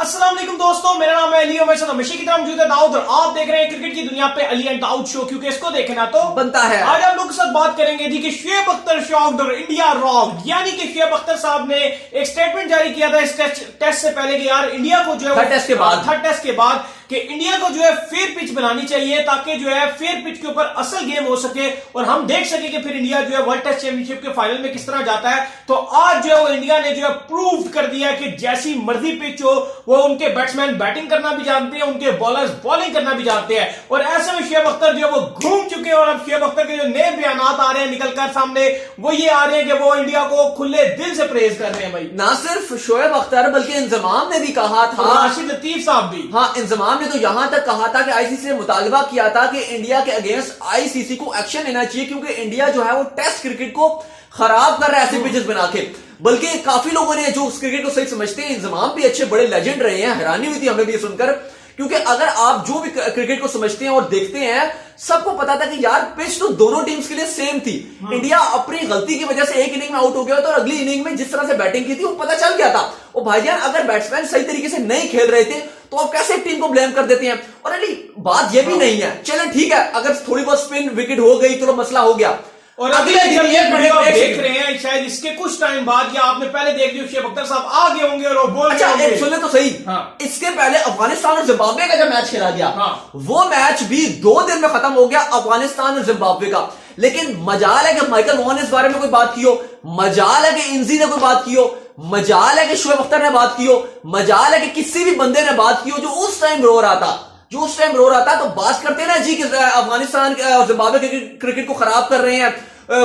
अस्सलाम वालेकुम दोस्तों, मेरा नाम है अली और मेरे साथ हमेशा की तरह मौजूद है दाऊद और आप देख रहे हैं क्रिकेट की दुनिया पे अली एंड दाऊद शो, क्योंकि इसको देखना तो बनता है। आज हम लोग के साथ बात करेंगे जी कि शुएब अख्तर शॉक्ड और इंडिया रॉक्ड, यानी कि शुएब अख्तर साहब ने एक स्टेटमेंट जारी किया था इस टेस्ट से पहले कि यार इंडिया को जो है थर्ड टेस्ट के बाद कि इंडिया को जो है फेयर पिच बनानी चाहिए ताकि जो है फेयर पिच के ऊपर असल गेम हो सके और हम देख सके कि फिर इंडिया जो है वर्ल्ड टेस्ट चैंपियनशिप के फाइनल में किस तरह जाता है। तो आज जो है वो इंडिया ने जो है प्रूव कर दिया कि जैसी मर्जी पिच हो वो उनके बैट्समैन बैटिंग करना भी जानते हैं, उनके बॉलर्स बॉलिंग करना भी जानते हैं। और ऐसे में शुएब अख्तर जो है वो घूम चुके हैं और अब शुएब अख्तर के जो नए बयान आ रहे हैं निकलकर सामने वो ये आ रहे हैं कि वो इंडिया को खुले दिल से प्रेज कर रहे हैं। भाई ना सिर्फ शुएब अख्तर बल्कि इंजमाम ने भी कहा था, राशिद लतीफ साहब भी, हाँ इंजमाम ने तो यहां तक कहा था कि आईसीसी ने मुतालबा किया था कि इंडिया के अगेंस्ट आईसीसी को एक्शन लेना चाहिए क्योंकि इंडिया जो है वो टेस्ट क्रिकेट को खराब कर रहा है ऐसे पिचेस बना के। बल्कि काफी लोगों ने जो उस क्रिकेट को सही समझते हैं, इंजमाम भी अच्छे बड़े लेजेंड रहे हैं, हैरानी हुई थी हमें भी सुनकर, क्योंकि अगर आप जो भी क्रिकेट को समझते हैं और देखते हैं सबको पता था कि यार पिच तो दोनों टीम्स के लिए सेम थी। इंडिया अपनी गलती की वजह से एक इनिंग में आउट हो गया तो अगली इनिंग में जिस तरह से बैटिंग की थी वो पता चल गया था। और भाईजान अगर बैट्समैन सही तरीके से नहीं खेल रहे थे तो आप कैसे टीम को ब्लेम कर देते हैं। और अली बात यह भी नहीं है, चलें ठीक है अगर थोड़ी बहुत स्पिन विकेट हो गई तो मसला हो गया। और अगले जब ये वीडियो आप देख रहे हैं शायद इसके कुछ टाइम बाद या आपने पहले देख लिया शुएब अख्तर साहब आगे होंगे और बोल अच्छा एक सुने तो सही, हाँ। इसके पहले अफगानिस्तान और जिम्बाब्वे का जब मैच खेला गया, हाँ। वो मैच भी 2 दिन में खत्म हो गया अफगानिस्तान और जिम्बाब्वे का। लेकिन मजाल है कि माइकल वॉन ने इस बारे में कोई बात की हो, मजाल है कि इंजी ने कोई बात की हो, मजाल है कि शुएब अख्तर ने बात की हो, मजाल है कि किसी भी बंदे ने बात की हो जो उस टाइम रो रहा था, तो बात करते ना जी कि अफगानिस्तान और जिम्बाब्वे के क्रिकेट को खराब कर रहे हैं,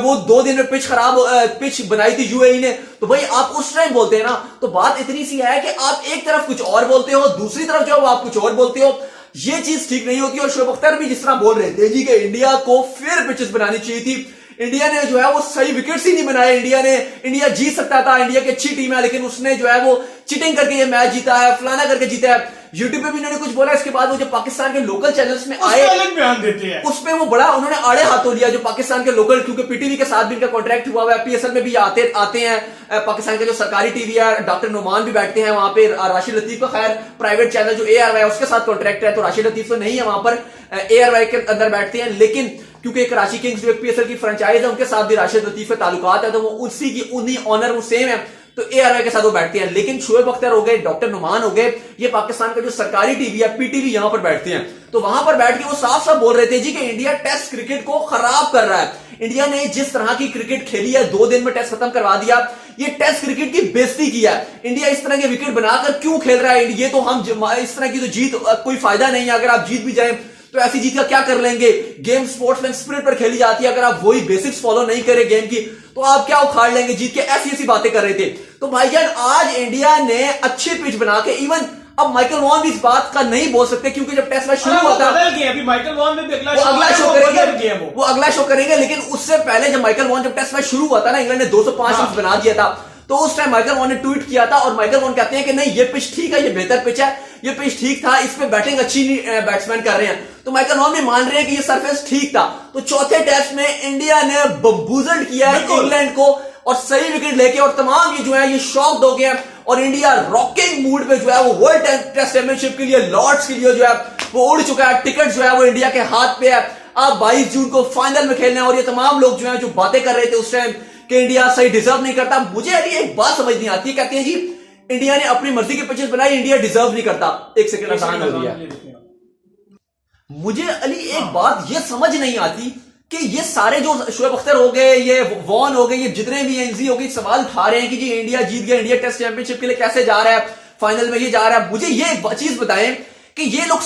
वो 2 दिन में पिच बनाई थी यूएई ने, तो भाई आप उस टाइम बोलते हैं ना। तो बात इतनी सी है कि आप एक तरफ कुछ और बोलते हो, दूसरी तरफ जो आप कुछ और बोलते हो, ये चीज ठीक नहीं होती। और शुएब अख्तर भी जिस तरह बोल रहे थे जी कि इंडिया को फेयर पिचेस बनानी चाहिए थी, इंडिया ने जो है वो सही विकेट्स ही नहीं बनाए, इंडिया जीत सकता था, इंडिया की अच्छी टीम है लेकिन उसने जो है वो चीटिंग करके ये मैच जीता है, फलाना करके जीता है। यूट्यूब पे भी इन्होंने कुछ बोला, इसके बाद वो जो पाकिस्तान के लोकल चैनल्स में आए अलग बयान देते हैं, उस पे वो बड़ा उन्होंने आड़े हाथों लिया जो पाकिस्तान के लोकल, क्योंकि पीटीवी के साथ भी इनका कॉन्ट्रैक्ट हुआ है, पीएसएल में भी आते हैं पाकिस्तान के जो सरकारी टीवी है, डॉक्टर नुमान भी बैठते हैं वहां पे, राशिद लतीफ का खैर प्राइवेट चैनल जो एआरवाई है उसके साथ कॉन्ट्रैक्ट है, तो राशिद लतीफ तो नहीं है वहां पर, एआरवाई के अंदर बैठते हैं। लेकिन क्योंकि एक कराची किंग्स जो पीएसएल की फ्रेंचाइज है उनके साथ भी राशिद लतीफ के ताल्लुकात है, तो वो उसी की उन्हीं ऑनर वो सेम है, तो एआरवाई के साथ वो बैठते हैं। लेकिन शुएब अख्तर हो गए, डॉक्टर नुमान हो गए, ये पाकिस्तान का जो सरकारी टीवी है पीटीवी, यहां पर बैठते हैं, तो वहां पर बैठ के वो साफ साफ बोल रहे थे जी कि इंडिया टेस्ट क्रिकेट को खराब कर रहा है। इंडिया ने जिस तरह की क्रिकेट खेली है, 2 दिन में टेस्ट खत्म करवा दिया, ये टेस्ट क्रिकेट की बेइज्जती किया है। इंडिया इस तरह के विकेट बनाकर क्यों खेल रहा है, ये तो हम इस तरह की तो जीत कोई फायदा नहीं है, अगर आप जीत भी जाए तो ऐसी जीत का क्या कर लेंगे। गेम स्पोर्ट्समैन स्पिरिट पर खेली जाती है, अगर आप वही बेसिक्स फॉलो नहीं करें गेम की तो आप क्या उखाड़ लेंगे जीत के, ऐसी बातें कर रहे थे। तो भाईजान आज इंडिया ने अच्छी पिच बना के, इवन अब माइकल वॉन भी इस बात का नहीं बोल सकते क्योंकि जब टेस्ट मैच शुरू हुआ था अभी माइकल वॉन में भी अगला शो करेंगे, लेकिन उससे पहले जब माइकल वॉन जब टेस्ट मैच शुरू हुआ था ना, इंग्लैंड ने 205 रन बना दिया था, तो उस टाइम माइकल वॉन ने ट्वीट किया था और माइकल वॉन कहते हैं कि नहीं ये पिच ठीक है, ये बेहतर पिच है, ये पिच ठीक था, इस पे बैटिंग अच्छी बैट्समैन कर रहे हैं। तो माइकल वॉन भी मान रहे हैं कि ये सरफेस ठीक था। तो चौथे टेस्ट में इंडिया ने बम्बूजल्ड किया है इंग्लैंड को और सही विकेट लेके, और तमाम ये जो है ये शॉक्ड हो गए और इंडिया रॉकिंग मूड पे जो है वो वर्ल्ड टेस्ट चैंपियनशिप के लिए, लॉर्ड्स के लिए जो है वो उड़ चुका है, टिकट जो है वो इंडिया के हाथ पे है। अब 22 जून को फाइनल में खेलना है और ये तमाम लोग जो है जो बातें कर रहे थे उस टाइम कि इंडिया सही डिजर्व नहीं करता, मुझे अली एक बात समझ नहीं आती, कहते हैं जी इंडिया ने अपनी मर्जी के पिचेस बनाई, इंडिया डिजर्व नहीं करता। एक सेकंड आसान हो गया, मुझे अली एक बात ये समझ नहीं आती कि ये सारे जो शुएब अख्तर हो गए, ये वॉन हो गए, ये जितने भी एनजी हो गए, सवाल उठा रहे हैं कि जी इंडिया जीत गया, इंडिया टेस्ट चैंपियनशिप के लिए कैसे जा रहा है, फाइनल में ये जा रहा है। मुझे ये एक चीज बताएं कि ये लोग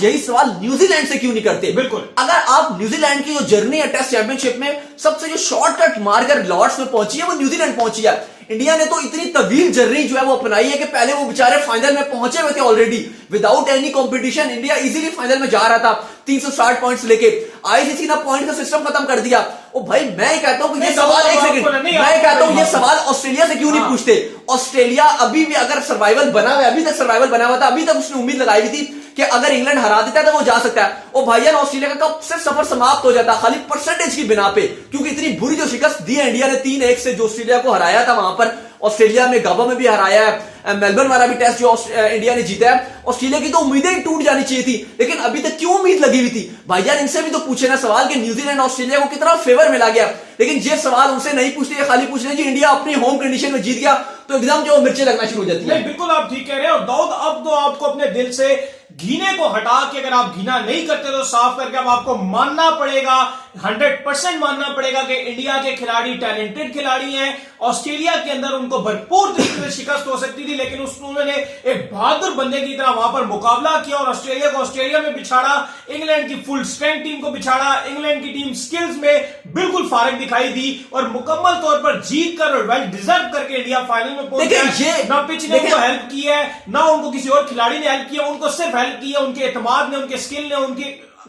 यही सवाल न्यूजीलैंड से क्यों नहीं करते। बिल्कुल, अगर आप न्यूजीलैंड की जो जर्नी है टेस्ट चैंपियनशिप में, सबसे जो शॉर्टकट मारकर लॉर्ड्स में पहुंची है वो न्यूजीलैंड पहुंची है। इंडिया ने तो इतनी तवील जर्नी जो है वो अपनाई है कि पहले वो बेचारे फाइनल में पहुंचे हुए थे already, without any competition India easily final में जा रहा था 360 पॉइंट्स लेके। आईसीसी ने पॉइंट का सिस्टम खत्म कर दिया। ओ भाई मैं कहता हूं कि ये सवाल, एक सेकंड, मैं कहता हूं ये सवाल ऑस्ट्रेलिया से क्यों नहीं पूछते। ऑस्ट्रेलिया अभी भी अगर सर्वाइवल बना हुआ है, अभी तक सर्वाइवल बना हुआ था, अभी तक उसने उम्मीद लगाई हुई थी कि अगर इंग्लैंड हरा देता है तो वो जा सकता है। और भाईजान ऑस्ट्रेलिया का कब सिर्फ सफर समाप्त हो जाता खाली परसेंटेज की बिना पे, क्योंकि इतनी बुरी जो शिकस्त दी है इंडिया ने 3-1 से जो ऑस्ट्रेलिया को हराया था वहां पर, ऑस्ट्रेलिया में गाबा में भी हराया है, मेलबर्न वाला भी टेस्ट जो इंडिया ने जीता है। ऑस्ट्रेलिया की तो उम्मीदें ही टूट जानी चाहिए थी, लेकिन अभी तक क्यों उम्मीद लगी हुई थी भाईजान? इनसे भी तो पूछे ना सवाल कि न्यूजीलैंड ऑस्ट्रेलिया को कितना फेवर मिला गया, लेकिन ये सवाल उनसे नहीं पूछते, खाली पूछ रहे जी इंडिया अपनी होम कंडीशन में जीत गया तो एकदम जो मिर्चें लगना शुरू हो जाती है। बिल्कुल आप ठीक कह रहे हो दाऊद। अब तो आपको अपने दिल से घीने को हटा के, अगर आप घीना नहीं करते तो साफ करके अब आपको मानना पड़ेगा, 100% मानना पड़ेगा कि इंडिया के खिलाड़ी टैलेंटेड खिलाड़ी हैं। ऑस्ट्रेलिया के अंदर उनको भरपूर तरीके से शिकस्त हो सकती थी, लेकिन उन्होंने एक बहादुर बंदे की तरह वहां पर मुकाबला किया और ऑस्ट्रेलिया को ऑस्ट्रेलिया में बिछाड़ा, इंग्लैंड की फुल स्ट्रेंथ टीम को बिछाड़ा। इंग्लैंड की टीम स्किल्स में बिल्कुल फारिग दिखाई दी और मुकम्मल तौर पर जीत कर और वेल डिजर्व करके इंडिया फाइनल में पहुंच गया। ना पिच ने उनको हेल्प की है, ना उनको किसी और खिलाड़ी ने हेल्प किया, उनको सिर्फ हेल्प किया उनके एतमाद ने, उनके स्किल ने, उनकी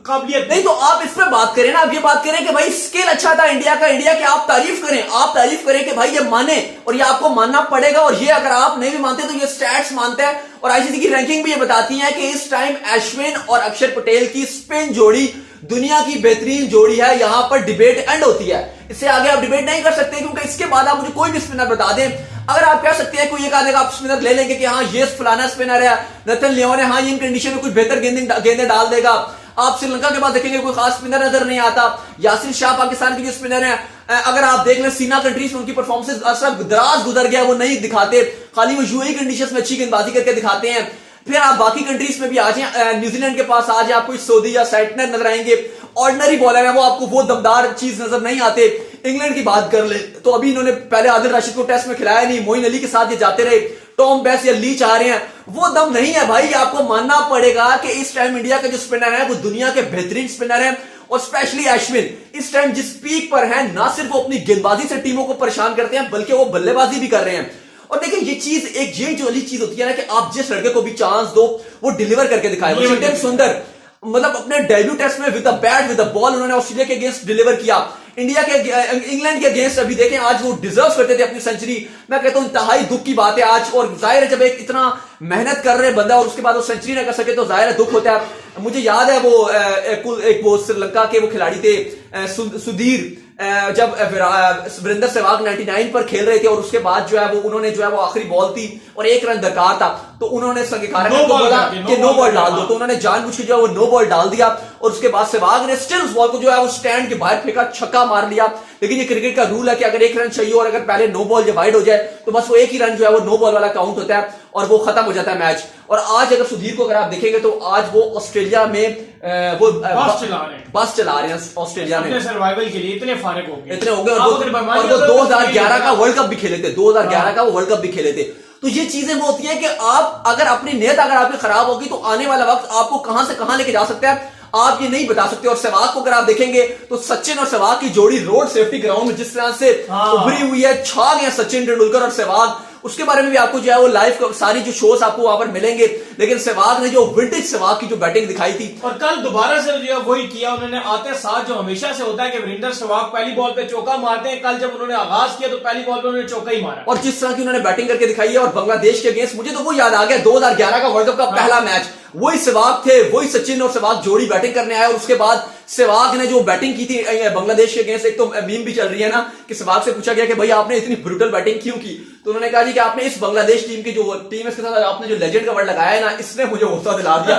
काबिलियत नहीं। तो आप इस पर बात करें ना, आप ये बात करें कि भाई स्किल अच्छा था इंडिया का, इंडिया की आप तारीफ करें कि भाई ये माने, और ये आपको मानना पड़ेगा। और ये अगर आप नहीं भी मानते तो ये स्टैट्स मानते हैं, और आईसीसी की रैंकिंग भी ये बताती है कि इस टाइम अश्विन और अक्षर पटेल की स्पिन जोड़ी दुनिया की बेहतरीन जोड़ी है। यहां पर डिबेट एंड होती है, इससे आगे आप डिबेट नहीं कर सकते, क्योंकि इसके बाद आप मुझे कोई भी स्पिनर बता दें, अगर आप कह सकते हैं कोई एक आधे का आप स्पिनर ले लेंगे कि हाँ ये फलाना स्पिनर है, नथन लियोन है, हाँ ये इन कंडीशन में कुछ बेहतर गेंदें डाल देगा। आप श्रीलंका के बाद देखेंगे कोई खास स्पिनर नजर नहीं आता। यासिर शाह पाकिस्तान के जो स्पिनर हैं, अगर आप देख लें सीना कंट्रीज में उनकी परफॉर्मेंस अरसा दराज गुजर गया, वो नहीं दिखाते, खाली वो यूएई कंडीशंस में अच्छी गेंदबाजी करके दिखाते हैं। फिर आप बाकी कंट्रीज में भी आ जाए, न्यूजीलैंड के पास आ जाए, आपको सऊदी या सेंटनर नजर आएंगे, ऑर्डिनरी बॉलर है वो, आपको वो दमदार चीज नजर नहीं आते। इंग्लैंड की बात कर ले तो अभी इन्होंने पहले आदिल राशिद को टेस्ट में खिलाया नहीं, मोइन अली के साथ ये जाते रहे, टॉम बेस या लीच आ रहे हैं, वो दम नहीं है भाई। आपको मानना पड़ेगा कि इस टाइम इंडिया के जो स्पिनर है वो दुनिया के बेहतरीन स्पिनर है, और स्पेशली अश्विन इस टाइम जिस पीक पर है, ना सिर्फ वो अपनी गेंदबाजी से टीमों को परेशान करते हैं, बल्कि वो बल्लेबाजी भी कर रहे हैं। और देखिए ये चीज एक ये जो वाली चीज होती है ना कि आप जिस लड़के को भी चांस दो वो डिलीवर करके दिखाए। वशिंगटन सुंदर मतलब अपने डेब्यू टेस्ट में with the bat with the ball उन्होंने ऑस्ट्रेलिया के अगेंस्ट डिलीवर किया। इंडिया के इंग्लैंड के अगेंस्ट अभी देखें आज वो डिजर्व करते थे अपनी सेंचुरी। मैं कहता हूं इंतहाई दुख की बात है आज, और जाहिर है जब एक इतना मेहनत कर रहे बंदा और उसके बाद वो सेंचुरी ना कर सके तो जाहिर है दुख होता है। मुझे याद है वो श्रीलंका के वो खिलाड़ी थे सुधीर, जब वीरेंद्र सहवाग 99 पर खेल रहे थे और उसके बाद जो है वो उन्होंने जो है वो आखिरी बॉल थी और 1 रन दरकार था, तो उन्होंने संगीकार को बोला कि नो बॉल डाल दो, तो उन्होंने जानबूझ के जो है वो नो बॉल डाल दिया और उसके बाद सहवाग ने स्टिल उस बॉल को जो है वो स्टैंड के बाहर फेंका, छक्का मार लिया। लेकिन ये क्रिकेट का रूल है कि अगर 1 रन चाहिए और अगर पहले नो बॉल डिवाइड हो जाए तो बस वो 1 ही रन जो है वो नो बॉल वाला काउंट होता है और वो खत्म हो जाता है मैच। और आज अगर सुधीर को अगर आप देखेंगे तो आज वो ऑस्ट्रेलिया में वो बस चला रहे हैं ऑस्ट्रेलिया में सर्वाइवल के लिए इतने फारिग हो गए और वो 2011 का वर्ल्ड कप भी खेले थे, 2011 का वो वर्ल्ड कप भी खेले थे। तो ये चीजें वो होती है कि आप अगर अपनी नीयत अगर आपकी खराब होगी तो आने वाला वक्त आपको कहां से कहां लेके जा सकता है आप ये नहीं बता सकते। और सहवाग को अगर आप देखेंगे तो सचिन और सहवाग की जोड़ी रोड सेफ्टी ग्राउंड में जिस तरह से उभरी हुई है, छा गए सचिन तेंदुलकर और सहवाग, उसके बारे में भी आपको जो है वो लाइव सारी जो शोज आपको वहां पर मिलेंगे। लेकिन सहवाग ने जो विंटेज सहवाग की जो बैटिंग दिखाई थी और कल दोबारा से जो है वही किया उन्होंने, आते साथ जो हमेशा से होता है कि वीरेंद्र सहवाग पहली बॉल पे चौका मारते हैं, कल जब उन्होंने आगाज किया तो पहली बॉल पे उन्होंने चौका ही मारा और जिस तरह की उन्होंने बैटिंग करके दिखाई है। और बांग्लादेश के अगेंस्ट मुझे तो वो याद आ गया 2011 का वर्ल्ड कप का पहला मैच, वही सहवाग थे, वही सचिन और सहवाग जोड़ी बैटिंग करने आए और उसके बाद सहवाग ने जो बैटिंग की थी बांग्लादेश के अगेंस्ट, एक तो मीम भी चल रही है ना कि सहवाग से पूछा गया कि भाई आपने इतनी ब्रूटल बैटिंग क्यों की, तो उन्होंने कहा जी कि आपने इस बांग्लादेश टीम की जो टीम है इसके साथ आपने जो लेजेंड का वर्ड लगाया है ना, इसने मुझे गुस्सा दिला दिया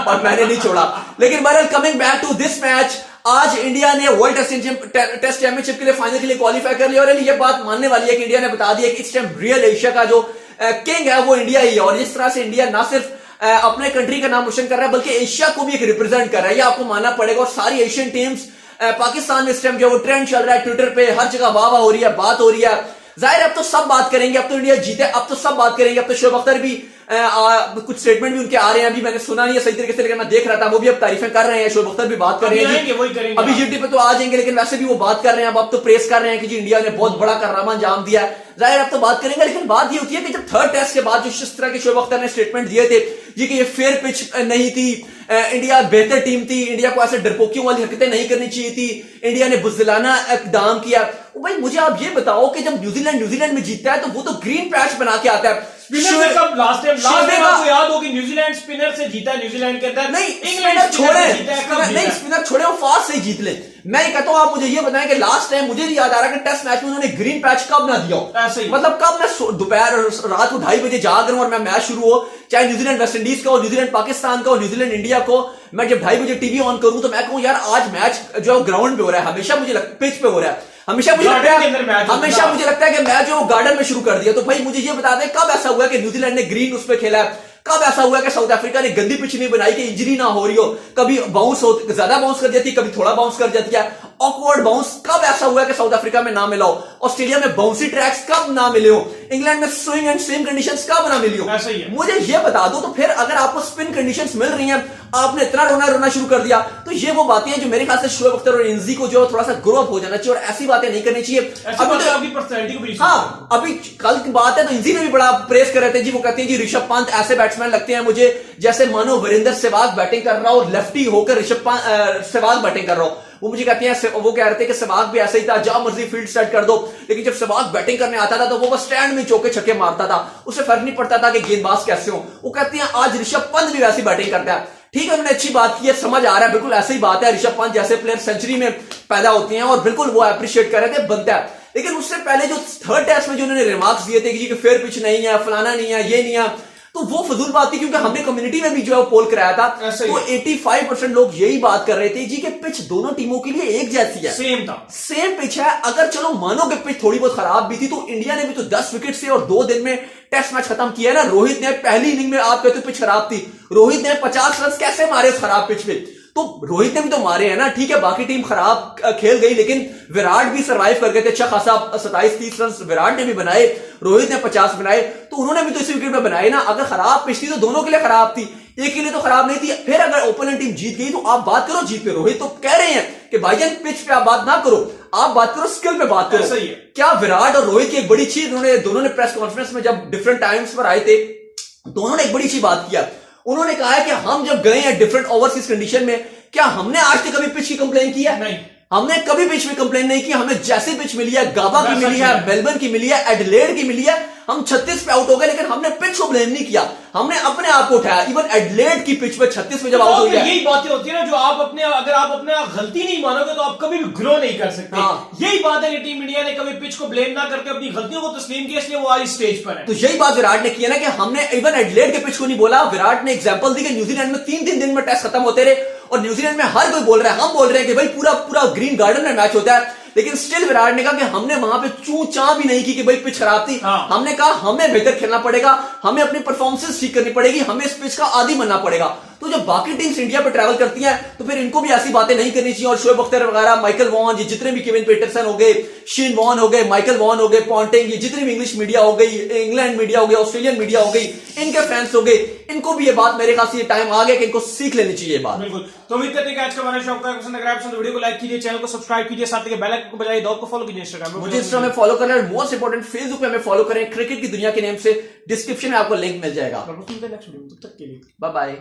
और मैंने नहीं छोड़ा। लेकिन बहरहाल coming back to this match, आज इंडिया ने वर्ल्ड टेस्ट चैंपियनशिप के लिए फाइनल के लिए क्वालिफाई कर लिया और ये बात मानने वाली है कि इंडिया ने बता दिया कि इस टाइम रियल एशिया का जो किंग है वो इंडिया ही है। और इस तरह से इंडिया ना सिर्फ अपने कंट्री का नाम रोशन कर रहा है बल्कि एशिया को भी एक रिप्रेजेंट कर रहा है, ये आपको मानना पड़ेगा। और सारी एशियन टीम्स पाकिस्तान में इस टाइम जो वो ट्रेंड चल रहा है, ट्विटर पे हर जगह वाह वाह हो रही है, बात हो रही है। जाहिर अब तो सब बात करेंगे, अब तो इंडिया जीते, अब तो सब बात करेंगे। अब तो शोएब अख्तर भी कुछ स्टेटमेंट भी उनके आ रहे हैं, अभी मैंने सुना नहीं है सही तरीके से लेकिन मैं देख रहा था वो भी अब तारीफें कर रहे हैं। शोएब अख्तर भी बात कर रहे हैं, अभी जीटी पे तो आ जाएंगे लेकिन वैसे भी वो बात कर रहे हैं, अब तो प्रेस कर रहे हैं कि जी इंडिया ने बहुत बड़ा कारनामा अंजाम दिया है। जाहिर अब तो बात करेंगे, लेकिन बात ये होती है कि जब थर्ड टेस्ट के बाद जो जिस तरह के शोएब अख्तर ने स्टेटमेंट दिए थे जी कि ये फेयर पिच नहीं थी, इंडिया बेहतर टीम थी, इंडिया को ऐसे डरपोकियों वाली हरकतें नहीं करनी चाहिए थी, इंडिया ने बुज़दिलाना इक़दाम किया। भाई मुझे आप ये बताओ कि जब न्यूजीलैंड में जीतता है तो वो तो ग्रीन पैच बना के आता है। लास्ट टाइम आपको याद हो कि न्यूजीलैंड न्यूजीलैंड स्पिनर से जीता है न्यूजीलैंड के अंदर, नहीं इंग्लैंड स्पिनर छोड़े, नहीं स्पिनर छोड़े, वो फास्ट से जीत ले। मैं ये कहता हूं आप मुझे ये बताएं कि लास्ट टाइम मुझे नहीं याद आ रहा कि टेस्ट मैच में उन्होंने ग्रीन पैच कब ना दिया, ऐसे ही मतलब कब मैं दोपहर रात को 2:30 बजे जाग रहा हूं और मैं मैच शुरू हो, चाहे न्यूजीलैंड वेस्ट इंडीज का हो, न्यूजीलैंड पाकिस्तान का हो, न्यूजीलैंड इंडिया को, मैं जब 2:30 बजे टीवी ऑन करूं तो मैं कहूं यार आज मैच जो ग्राउंड पे हो रहा है, हमेशा मुझे पिच पे हो रहा है, हमेशा मुझे लगता है कि मैच जो गार्डन में शुरू कर दिया। तो भाई मुझे ये बता दें कब ऐसा हुआ कि न्यूजीलैंड ने ग्रीन उस पर खेला है, कब ऐसा हुआ कि साउथ अफ्रीका ने गंदी पिच नहीं बनाई कि इंजरी ना हो रही हो, कभी बाउंस हो ज्यादा बाउंस कर जाती है, कभी थोड़ा बाउंस कर जाती है, ऑकवर्ड बाउंस कब ऐसा हुआ कि साउथ अफ्रीका में ना मिला हो, ऑस्ट्रेलिया में बाउंसी ट्रैक्स कब ना मिले हो, इंग्लैंड में स्विंग एंड स्विम कंडीशंस कब ना मिली हो, ऐसा ही है। मुझे ये बता दो। तो फिर अगर आपको स्पिन कंडीशंस मिल रही हैं, आपने इतना रोना शुरू कर दिया, तो ये वो बातें हैं जो मेरे ख्याल से शोएब अख्तर और इंजी को जो थोड़ा सा ग्रो अप हो जाना चाहिए और ऐसी बातें नहीं करनी चाहिए। आपकी पर्सनैलिटी को भी, हाँ अभी कल की बात है तो इंजी ने भी बड़ा प्रेस कर रहे थे जी, वो कहते हैं जी ऋषभ पंत ऐसे बैट्समैन लगते हैं मुझे जैसे मानो वीरेंद्र सहवाग बैटिंग कर रहा हो, लेफ्टी होकर ऋषभ सहवाग बैटिंग कर रहा हो। वो मुझे कहते हैं, वो कह रहे थे कि सहवाग भी ऐसे ही था, जहां मर्जी फील्ड सेट कर दो, लेकिन जब सहवाग बैटिंग करने आता था तो वो बस स्टैंड में चौके छक्के मारता था, उससे फर्क नहीं पड़ता था कि गेंदबाज कैसे हो। वो कहते हैं आज ऋषभ पंत भी वैसी बैटिंग करता है। ठीक है, उन्होंने अच्छी बात की है, समझ आ रहा है, बिल्कुल ऐसी ही बात है, ऋषभ पंत जैसे प्लेयर सेंचुरी में पैदा होते हैं और बिल्कुल वो अप्रिशिएट कर रहे थे, बनता है। लेकिन उससे पहले जो थर्ड टेस्ट में जो उन्होंने रिमार्क्स दिए थे कि फेयर पिच नहीं है, फलाना नहीं है, ये नहीं है, तो वो फजूल बात थी, क्योंकि हमने कम्युनिटी में भी जो है वो पोल कराया था, तो 85% लोग यही बात कर रहे थे जी कि पिच दोनों टीमों के लिए एक जैसी है, सेम पिच है। अगर चलो मानो कि पिच थोड़ी बहुत खराब भी थी, तो इंडिया ने भी तो 10 विकेट से और 2 दिन में टेस्ट मैच खत्म किया है ना। रोहित ने पहली इनिंग में, आप कहते हो पिच खराब थी, रोहित ने 50 रन कैसे मारे उस खराब पिच पे, तो रोहित ने भी तो मारे हैं ना। ठीक है, बाकी टीम खराब खेल गई, लेकिन विराट भी सरवाइव कर गए थे, अच्छा खासा 27-30 रन विराट ने भी बनाए, रोहित ने 50 बनाए, तो उन्होंने भी तो इसी विकेट पे बनाए ना। अगर खराब पिच थी तो दोनों के लिए खराब थी, एक के लिए तो खराब नहीं थी। फिर अगर ओपोनेंट टीम जीत गई तो आप बात करो जीत पे, रोहित तो कह रहे हैं कि भाईजान पिच पे आप बात ना करो, आप बात करो स्किल पे बात करो। सही है। क्या विराट और रोहित की एक बड़ी चीज, दोनों ने प्रेस कॉन्फ्रेंस में जब डिफरेंट टाइम्स पर आए थे, दोनों ने एक बड़ी सी बात किया। उन्होंने कहा है कि हम जब गए हैं डिफरेंट ओवरसीज कंडीशन में, क्या हमने आज तक कभी पिच की कंप्लेन की है? नहीं, हमने कभी पिच में कंप्लेन नहीं की। हमें जैसी पिच मिली है, गाबा की मिली है, मेलबर्न की मिली है, एडिलेड की मिली है, हम 36 पे आउट हो गए, लेकिन हमने पिच को ब्लेम नहीं किया, हमने अपने आप को उठाया। इवन एडिलेड की पिच पे 36 में जब आउट हो गया, यही बातें होती है ना, जो आप अपने, अगर आप अपने गलती नहीं मानोगे तो आप कभी भी ग्रो नहीं कर सकते। यही बात है कि टीम इंडिया ने कभी पिच को ब्लेम ना करके अपनी गलतियों को तस्लीम किया, इसलिए वो आज स्टेज पर है। तो यही बात विराट ने किया ना कि हमने इवन एडिलेड के पिच को नहीं बोला। विराट ने एग्जांपल दी कि न्यूजीलैंड में 3-3 दिन में टेस्ट खत्म होते रहे, और न्यूजीलैंड में हर कोई बोल रहा है, हम बोल रहे हैं कि भाई पूरा ग्रीन गार्डन में मैच होता है, लेकिन स्टिल विराट ने कहा कि हमने वहां पे चू चा भी नहीं की कि भाई पिच खराब थी। हमने कहा हमें बेहतर खेलना पड़ेगा, हमें अपनी परफॉर्मेंस ठीक करनी पड़ेगी, हमें इस पिच का आदी बनना पड़ेगा। तो जब बाकी टीम्स इंडिया पे ट्रैवल करती हैं तो फिर इनको भी ऐसी बातें नहीं करनी चाहिए। और शोएब अख्तर वगैरह, माइकल वॉन, ये जितने भी केविन पीटरसन हो गए, शेन वॉन हो गए, माइकल वॉन हो गए, पॉन्टिंग, ये जितनी भी इंग्लिश मीडिया हो गई, इंग्लैंड मीडिया हो गई, ऑस्ट्रेलियन मीडिया हो गई, इनके फैंस हो गए, इनको भी ये बात, मेरे ख्याल से ये टाइम आ गया कि इनको सीख लेनी चाहिए बात। बिल्कुल। तो उम्मीद करते हैं कि आज का हमारा शो आपको पसंद आया। अगर वीडियो को लाइक कीजिए, चैनल को सब्सक्राइब कीजिए, साथ ही बेल आइकन को बजाइए, दौड़ को फॉलो कीजिए इंस्टाग्राम पे, मुझे इंस्टाग्राम में फॉलो करना है, मोस्ट इंपोर्टेंट फेसबुक पे हमें फॉलो करें, क्रिकेट की दुनिया के नेम से। डिस्क्रिप्शन में आपको लिंक मिल जाएगा। नेक्स्ट वीडियो में, तब तक के लिए बाय बाय।